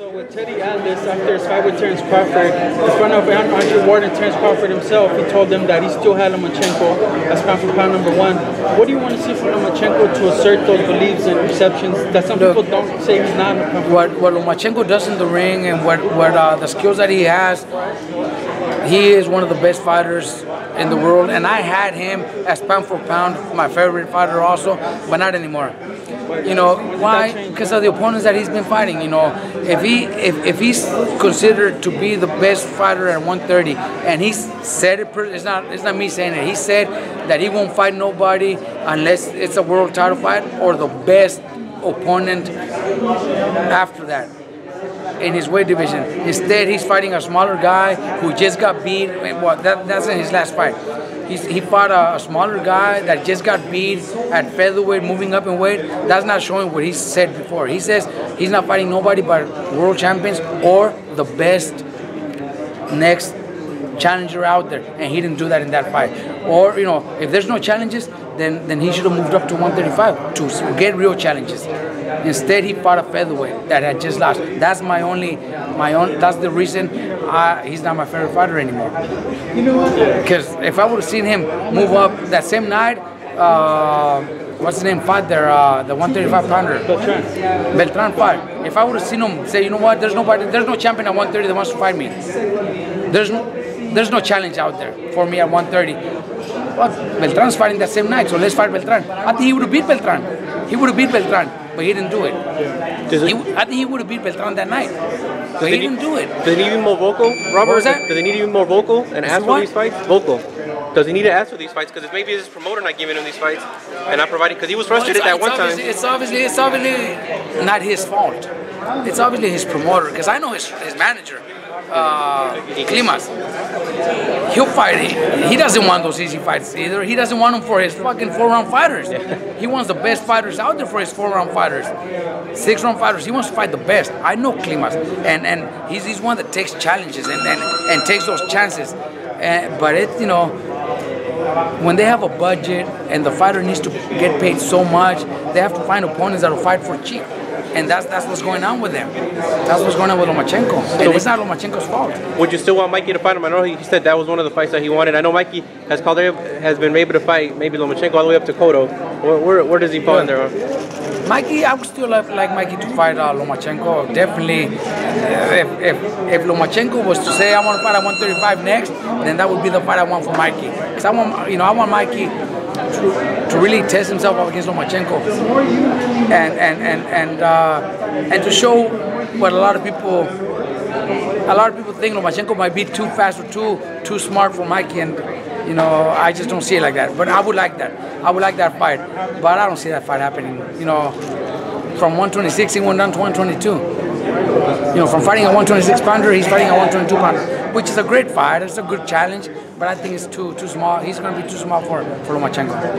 So with Teddy Atlas, after his fight with Terence Crawford, in front of Andre Ward and Terence Crawford himself, he told them that he still had Lomachenko as pound for pound #1. What do you want to see from Lomachenko to assert those beliefs and perceptions that some people don't say he's not? What Lomachenko does in the ring and what the skills that he has, he is one of the best fighters in the world, and I had him as pound for pound, my favorite fighter also, but not anymore. You know why? Because of the opponents that he's been fighting. You know, if he's considered to be the best fighter at 130, and he said it, it's not me saying it. He said that he won't fight nobody unless it's a world title fight or the best opponent after that in his weight division. Instead, he's fighting a smaller guy who just got beat. Well, that's in his last fight. He fought a smaller guy that just got beat at featherweight, moving up in weight. That's not showing what he said before. He says he's not fighting nobody but world champions or the best next challenger out there, and he didn't do that in that fight. Or, you know, if there's no challenges, then he should have moved up to 135 to get real challenges. Instead, he fought a featherweight that had just lost. That's that's the reason he's not my favorite fighter anymore. You know what? Because if I would have seen him move up that same night, what's his name fought there, the 135 pounder, Beltran fight. If I would have seen him say, you know what, there's no champion at 130 that wants to fight me. There's no challenge out there for me at 130. But Beltran's fighting that same night, so let's fight Beltran. I think he would have beat Beltran. He would have beat Beltran, but he didn't do it. I think he would have beat Beltran that night, but he didn't do it. Does he need to be more vocal, Robert? What was that? Does he need to be more vocal and ask for these fights? Vocal. Does he need to ask for these fights? Because maybe his promoter not giving him these fights and not providing. Because he was frustrated that one time. It's obviously not his fault. It's obviously his promoter. Because I know his manager, Klimas. He'll fight. He doesn't want those easy fights either. He doesn't want them for his fucking 4-round fighters. He wants the best fighters out there for his 4-round fighters. 6-round fighters. He wants to fight the best. I know Klimas, and he's one that takes challenges and takes those chances. But it, you know, when they have a budget and the fighter needs to get paid so much, they have to find opponents that will fight for cheap. And that's what's going on with them. That's what's going on with Lomachenko. And it's not Lomachenko's fault. Would you still want Mikey to fight him? I know he said that was one of the fights that he wanted. I know Mikey has been able to fight maybe Lomachenko all the way up to Cotto. Where does he fall in there? Mikey, I would still like Mikey to fight Lomachenko. Definitely, if Lomachenko was to say I want to fight at 135 next, then that would be the fight I want for Mikey. Because I want Mikey to really test himself up against Lomachenko, and to show what a lot of people think Lomachenko might be too fast or too smart for Mikey, and you know, I just don't see it like that. But I would like that. I would like that fight, but I don't see that fight happening. You know, from 126 he went down to 122. You know, from fighting a 126 pounder, he's fighting a 122 pounder, which is a great fight. It's a good challenge, but I think it's too small. He's going to be too small for Lomachenko.